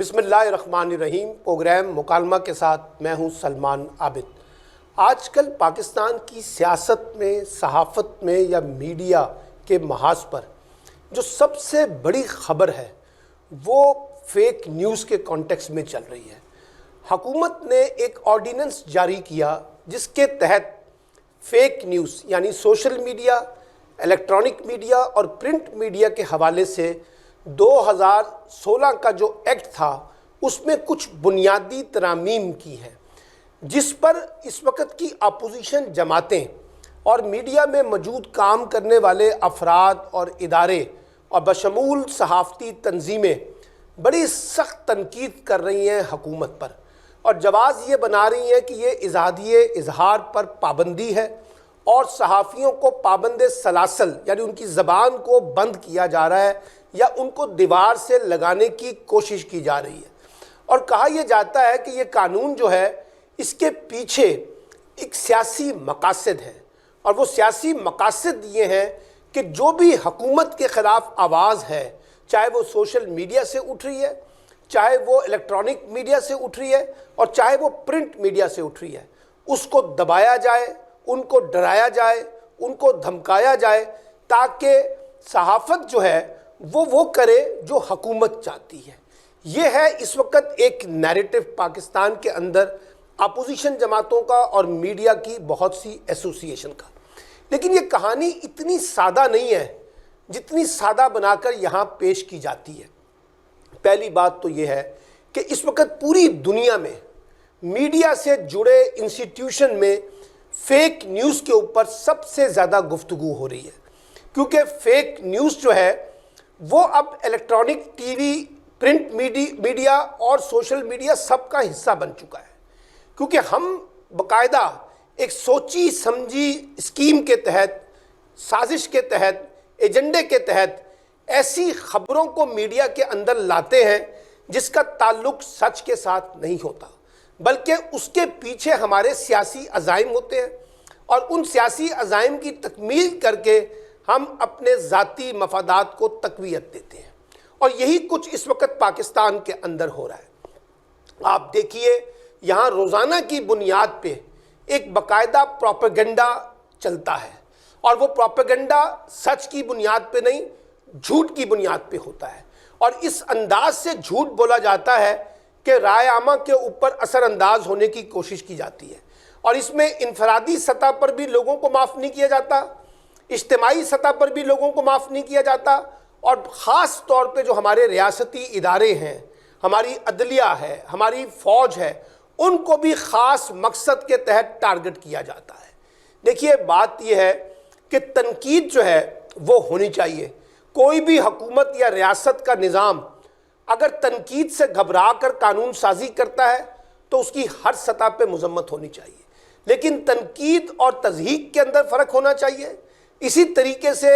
بسم اللہ الرحمن الرحیم۔ پروگرام مکالمہ کے ساتھ میں ہوں سلمان عابد۔ آج کل پاکستان کی سیاست میں، صحافت میں یا میڈیا کے محاذ پر جو سب سے بڑی خبر ہے وہ فیک نیوز کے کانٹیکس میں چل رہی ہے۔ حکومت نے ایک آرڈیننس جاری کیا جس کے تحت فیک نیوز یعنی سوشل میڈیا، الیکٹرانک میڈیا اور پرنٹ میڈیا کے حوالے سے 2016 کا جو ایکٹ تھا اس میں کچھ بنیادی ترامیم کی ہے، جس پر اس وقت کی اپوزیشن جماعتیں اور میڈیا میں موجود کام کرنے والے افراد اور ادارے اور بشمول صحافتی تنظیمیں بڑی سخت تنقید کر رہی ہیں حکومت پر، اور جواز یہ بنا رہی ہیں کہ یہ ازادیِ اظہار پر پابندی ہے اور صحافیوں کو پابند سلاسل یعنی ان کی زبان کو بند کیا جا رہا ہے یا ان کو دیوار سے لگانے کی کوشش کی جا رہی ہے۔ اور کہا یہ جاتا ہے کہ یہ قانون جو ہے اس کے پیچھے ایک سیاسی مقاصد ہیں، اور وہ سیاسی مقاصد یہ ہیں کہ جو بھی حکومت کے خلاف آواز ہے، چاہے وہ سوشل میڈیا سے اٹھ رہی ہے، چاہے وہ الیکٹرانک میڈیا سے اٹھ رہی ہے اور چاہے وہ پرنٹ میڈیا سے اٹھ رہی ہے، اس کو دبایا جائے، ان کو ڈرایا جائے، ان کو دھمکایا جائے، تاکہ صحافت جو ہے وہ کرے جو حکومت چاہتی ہے۔ یہ ہے اس وقت ایک نیریٹو پاکستان کے اندر اپوزیشن جماعتوں کا اور میڈیا کی بہت سی ایسوسیشن کا۔ لیکن یہ کہانی اتنی سادہ نہیں ہے جتنی سادہ بنا کر یہاں پیش کی جاتی ہے۔ پہلی بات تو یہ ہے کہ اس وقت پوری دنیا میں میڈیا سے جڑے انسٹیٹیوشن میں فیک نیوز کے اوپر سب سے زیادہ گفتگو ہو رہی ہے، کیونکہ فیک نیوز جو ہے وہ اب electronic T V, print media اور سوشل میڈیا سب کا حصہ بن چکا ہے، کیونکہ ہم باقاعدہ ایک سوچی سمجھی اسکیم کے تحت، سازش کے تحت، ایجنڈے کے تحت ایسی خبروں کو میڈیا کے اندر لاتے ہیں جس کا تعلق سچ کے ساتھ نہیں ہوتا، بلکہ اس کے پیچھے ہمارے سیاسی عزائم ہوتے ہیں، اور ان سیاسی عزائم کی تکمیل کر کے ہم اپنے ذاتی مفادات کو تقویت دیتے ہیں، اور یہی کچھ اس وقت پاکستان کے اندر ہو رہا ہے۔ آپ دیکھیے یہاں روزانہ کی بنیاد پہ ایک باقاعدہ پروپیگنڈا چلتا ہے، اور وہ پروپیگنڈا سچ کی بنیاد پہ نہیں، جھوٹ کی بنیاد پہ ہوتا ہے، اور اس انداز سے جھوٹ بولا جاتا ہے کہ رائے عامہ کے اوپر اثر انداز ہونے کی کوشش کی جاتی ہے، اور اس میں انفرادی سطح پر بھی لوگوں کو معاف نہیں کیا جاتا، اجتماعی سطح پر بھی لوگوں کو معاف نہیں کیا جاتا، اور خاص طور پہ جو ہمارے ریاستی ادارے ہیں، ہماری عدلیہ ہے، ہماری فوج ہے، ان کو بھی خاص مقصد کے تحت ٹارگٹ کیا جاتا ہے۔ دیکھیے بات یہ ہے کہ تنقید جو ہے وہ ہونی چاہیے۔ کوئی بھی حکومت یا ریاست کا نظام اگر تنقید سے گھبرا کر قانون سازی کرتا ہے تو اس کی ہر سطح پہ مذمت ہونی چاہیے، لیکن تنقید اور تضحیق کے اندر فرق ہونا چاہیے۔ اسی طریقے سے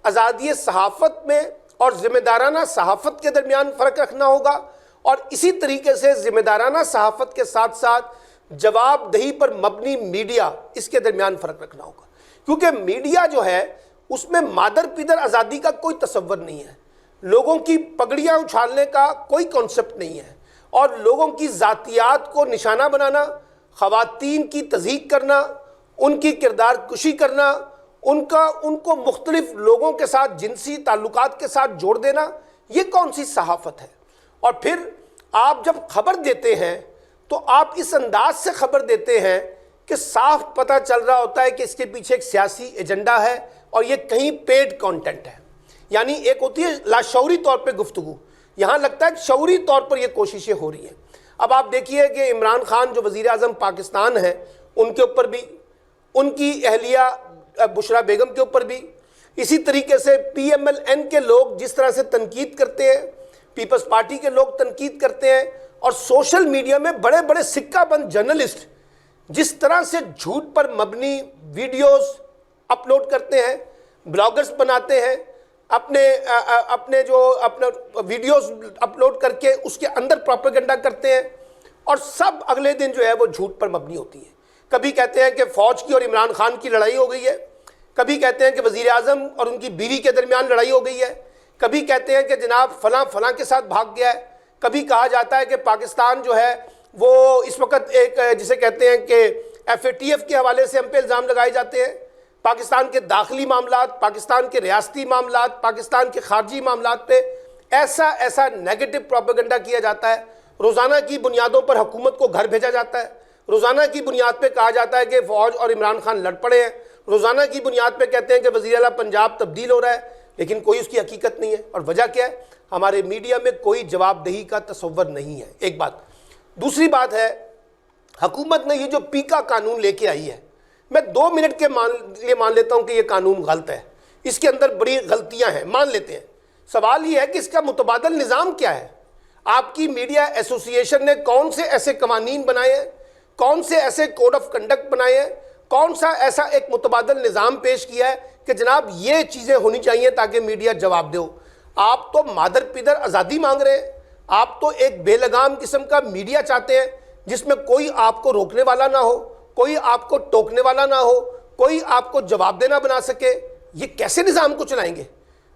آزادی صحافت میں اور ذمہ دارانہ صحافت کے درمیان فرق رکھنا ہوگا، اور اسی طریقے سے ذمہ دارانہ صحافت کے ساتھ ساتھ جواب دہی پر مبنی میڈیا، اس کے درمیان فرق رکھنا ہوگا، کیونکہ میڈیا جو ہے اس میں مادر پیدر آزادی کا کوئی تصور نہیں ہے، لوگوں کی پگڑیاں اچھالنے کا کوئی کانسیپٹ نہیں ہے، اور لوگوں کی ذاتیات کو نشانہ بنانا، خواتین کی تضحیق کرنا، ان کی کردار کشی کرنا، ان کو مختلف لوگوں کے ساتھ جنسی تعلقات کے ساتھ جوڑ دینا، یہ کون سی صحافت ہے؟ اور پھر آپ جب خبر دیتے ہیں تو آپ اس انداز سے خبر دیتے ہیں کہ صاف پتہ چل رہا ہوتا ہے کہ اس کے پیچھے ایک سیاسی ایجنڈا ہے، اور یہ کہیں پیڈ کانٹینٹ ہے۔ یعنی ایک ہوتی ہے لاشعوری طور پہ گفتگو، یہاں لگتا ہے کہ شعوری طور پر یہ کوششیں ہو رہی ہیں۔ اب آپ دیکھیے کہ عمران خان جو وزیر اعظم پاکستان ہیں، ان کے اوپر بھی، ان کی اہلیہ بشریٰ بیگم کے اوپر بھی، اسی طریقے سے پی ایم ایل این کے لوگ جس طرح سے تنقید کرتے ہیں، پیپلز پارٹی کے لوگ تنقید کرتے ہیں، اور سوشل میڈیا میں بڑے بڑے سکہ بند جرنلسٹ جس طرح سے جھوٹ پر مبنی ویڈیوز اپلوڈ کرتے ہیں، بلاگرز بناتے ہیں، اپنے ویڈیوز اپلوڈ کر کے اس کے اندر پروپیگنڈا کرتے ہیں، اور سب اگلے دن جو ہے وہ جھوٹ پر مبنی ہوتی ہیں۔ کبھی کہتے ہیں کہ فوج کی اور عمران خان کی لڑائی ہو گئی ہے، کبھی کہتے ہیں کہ وزیر اعظم اور ان کی بیوی کے درمیان لڑائی ہو گئی ہے، کبھی کہتے ہیں کہ جناب فلاں کے ساتھ بھاگ گیا ہے، کبھی کہا جاتا ہے کہ پاکستان جو ہے وہ اس وقت ایک جسے کہتے ہیں کہ FATF کے حوالے سے ہم پہ الزام لگائے جاتے ہیں. پاکستان کے داخلی معاملات، پاکستان کے ریاستی معاملات، پاکستان کے خارجی معاملات پہ ایسا نیگیٹو پروپیگنڈا کیا جاتا ہے. روزانہ کی بنیادوں پر حکومت کو گھر بھیجا جاتا ہے. روزانہ کی بنیاد پہ کہا جاتا ہے کہ فوج اور عمران خان لڑ پڑے ہیں. روزانہ کی بنیاد پہ کہتے ہیں کہ وزیر اعلیٰ پنجاب تبدیل ہو رہا ہے، لیکن کوئی اس کی حقیقت نہیں ہے. اور وجہ کیا ہے؟ ہمارے میڈیا میں کوئی جواب دہی کا تصور نہیں ہے. ایک بات. دوسری بات ہے، حکومت نے یہ جو پیکا قانون لے کے آئی ہے، میں 2 منٹ کے لیے مان لیتا ہوں کہ یہ قانون غلط ہے، اس کے اندر بڑی غلطیاں ہیں، مان لیتے ہیں. سوال یہ ہے کہ اس کا متبادل نظام کیا ہے؟ آپ کی میڈیا ایسوسی ایشن نے کون سے ایسے قوانین بنائے ہیں، کون سے ایسے کوڈ آف کنڈکٹ بنائے ہیں، کون سا ایسا ایک متبادل نظام پیش کیا ہے کہ جناب یہ چیزیں ہونی چاہیے تاکہ میڈیا جواب دے. آپ تو مادر پیدر آزادی مانگ رہے ہیں. آپ تو ایک بے لگام قسم کا میڈیا چاہتے ہیں جس میں کوئی آپ کو روکنے والا نہ ہو، کوئی آپ کو ٹوکنے والا نہ ہو، کوئی آپ کو جواب دینا بنا سکے. یہ کیسے نظام کو چلائیں گے؟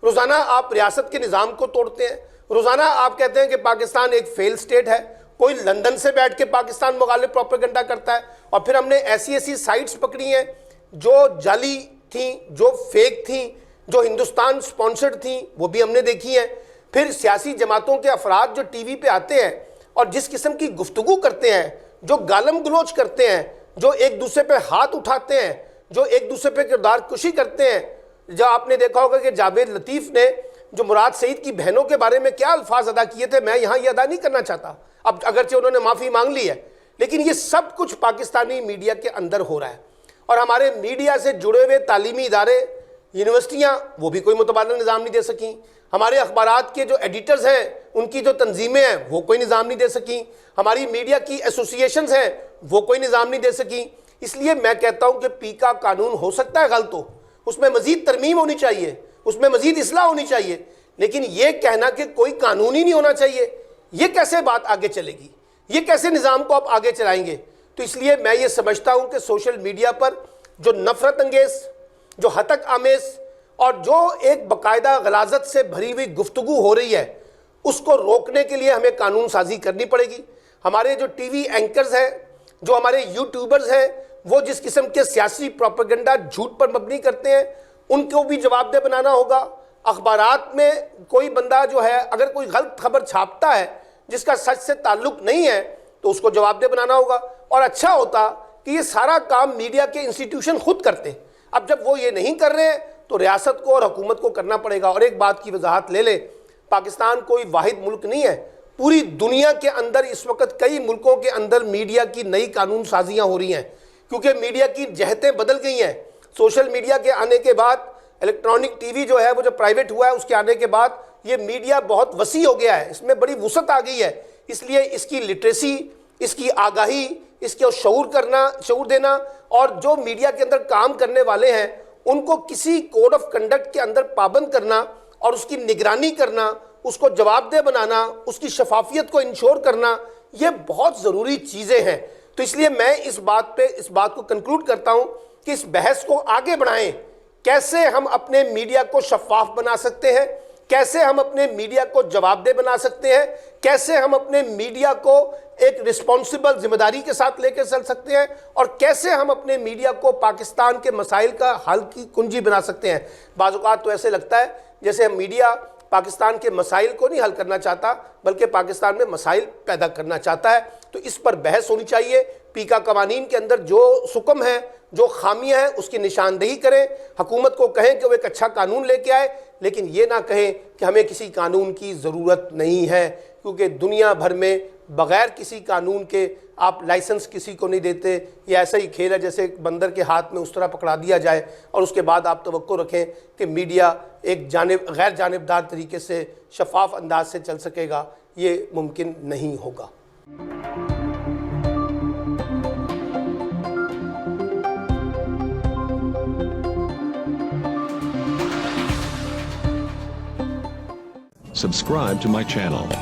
روزانہ آپ ریاست کے نظام کو توڑتے ہیں. روزانہ آپ کہتے ہیں کہ پاکستان ایک فیل سٹیٹ ہے. کوئی لندن سے بیٹھ کے پاکستان مغالب پروپیگنڈا کرتا ہے. اور پھر ہم نے ایسی سائٹس پکڑی ہیں جو جعلی تھیں، جو فیک تھیں، جو ہندوستان سپانسرڈ تھیں، وہ بھی ہم نے دیکھی ہیں. پھر سیاسی جماعتوں کے افراد جو ٹی وی پہ آتے ہیں اور جس قسم کی گفتگو کرتے ہیں، جو گالم گلوچ کرتے ہیں، جو ایک دوسرے پہ ہاتھ اٹھاتے ہیں، جو ایک دوسرے پہ کردار کشی کرتے ہیں. جو آپ نے دیکھا ہوگا کہ جاوید لطیف نے جو مراد سعید کی بہنوں کے بارے میں کیا الفاظ ادا کیے تھے، میں یہاں یہ ادا نہیں کرنا چاہتا، اب اگرچہ انہوں نے معافی مانگ لی ہے، لیکن یہ سب کچھ پاکستانی میڈیا کے اندر ہو رہا ہے. اور ہمارے میڈیا سے جڑے ہوئے تعلیمی ادارے، یونیورسٹیاں، وہ بھی کوئی متبادل نظام نہیں دے سکیں. ہمارے اخبارات کے جو ایڈیٹرز ہیں، ان کی جو تنظیمیں ہیں، وہ کوئی نظام نہیں دے سکیں. ہماری میڈیا کی ایسوسی ایشنز ہیں، وہ کوئی نظام نہیں دے سکیں. اس لیے میں کہتا ہوں کہ پیکا قانون ہو سکتا ہے غلط ہو، اس میں مزید ترمیم ہونی چاہیے، اس میں مزید اصلاح ہونی چاہیے، لیکن یہ کہنا کہ کوئی قانون ہی نہیں ہونا چاہیے، یہ کیسے بات آگے چلے گی؟ یہ کیسے نظام کو آپ آگے چلائیں گے؟ تو اس لیے میں یہ سمجھتا ہوں کہ سوشل میڈیا پر جو نفرت انگیز، جو ہتک آمیز اور جو ایک باقاعدہ غلاظت سے بھری ہوئی گفتگو ہو رہی ہے، اس کو روکنے کے لیے ہمیں قانون سازی کرنی پڑے گی. ہمارے جو ٹی وی اینکرز ہیں، جو ہمارے یوٹیوبرز ہیں، وہ جس قسم کے سیاسی پروپیگنڈا جھوٹ پر مبنی کرتے ہیں، ان کو بھی جواب دہ بنانا ہوگا. اخبارات میں کوئی بندہ جو ہے اگر کوئی غلط خبر چھاپتا ہے جس کا سچ سے تعلق نہیں ہے تو اس کو جواب دہ بنانا ہوگا. اور اچھا ہوتا کہ یہ سارا کام میڈیا کے انسٹیٹیوشن خود کرتے. اب جب وہ یہ نہیں کر رہے ہیں تو ریاست کو اور حکومت کو کرنا پڑے گا. اور ایک بات کی وضاحت لے لیں، پاکستان کوئی واحد ملک نہیں ہے. پوری دنیا کے اندر اس وقت کئی ملکوں کے اندر میڈیا کی نئی قانون سازیاں ہو رہی ہیں، کیونکہ میڈیا کی جہتیں بدل گئی ہیں. سوشل میڈیا کے آنے کے بعد، الیکٹرانک ٹی وی جو ہے وہ جو پرائیویٹ ہوا ہے، اس کے آنے کے بعد یہ میڈیا بہت وسیع ہو گیا ہے، اس میں بڑی وسعت آ گئی ہے. اس لیے اس کی لٹریسی، اس کی آگاہی، اس کو شعور دینا، اور جو میڈیا کے اندر کام کرنے والے ہیں ان کو کسی کوڈ آف کنڈکٹ کے اندر پابند کرنا اور اس کی نگرانی کرنا، اس کو جواب دہ بنانا، اس کی شفافیت کو انشور کرنا، یہ بہت ضروری چیزیں ہیں. تو اس لیے میں اس بات کو کنکلوڈ کرتا ہوں کہ اس بحث کو آگے بڑھائیں. کیسے ہم اپنے میڈیا کو شفاف بنا سکتے ہیں، کیسے ہم اپنے میڈیا کو جواب دہ بنا سکتے ہیں، کیسے ہم اپنے میڈیا کو ایک رسپانسبل ذمہ داری کے ساتھ لے کے چل سکتے ہیں، اور کیسے ہم اپنے میڈیا کو پاکستان کے مسائل کا حل کی کنجی بنا سکتے ہیں. بعض اوقات تو ایسے لگتا ہے جیسے میڈیا پاکستان کے مسائل کو نہیں حل کرنا چاہتا بلکہ پاکستان میں مسائل پیدا کرنا چاہتا ہے. تو اس پر بحث ہونی چاہیے. پیکا قوانین کے اندر جو سکم ہیں، جو خامیاں ہیں، اس کی نشاندہی کریں. حکومت کو کہیں کہ وہ ایک اچھا قانون لے کے آئے، لیکن یہ نہ کہیں کہ ہمیں کسی قانون کی ضرورت نہیں ہے، کیونکہ دنیا بھر میں بغیر کسی قانون کے آپ لائسنس کسی کو نہیں دیتے. یہ ایسا ہی کھیل ہے جیسے ایک بندر کے ہاتھ میں اس طرح پکڑا دیا جائے اور اس کے بعد آپ توقع رکھیں کہ میڈیا ایک غیر جانبدار طریقے سے شفاف انداز سے چل سکے گا. یہ ممکن نہیں ہوگا. Subscribe to my channel.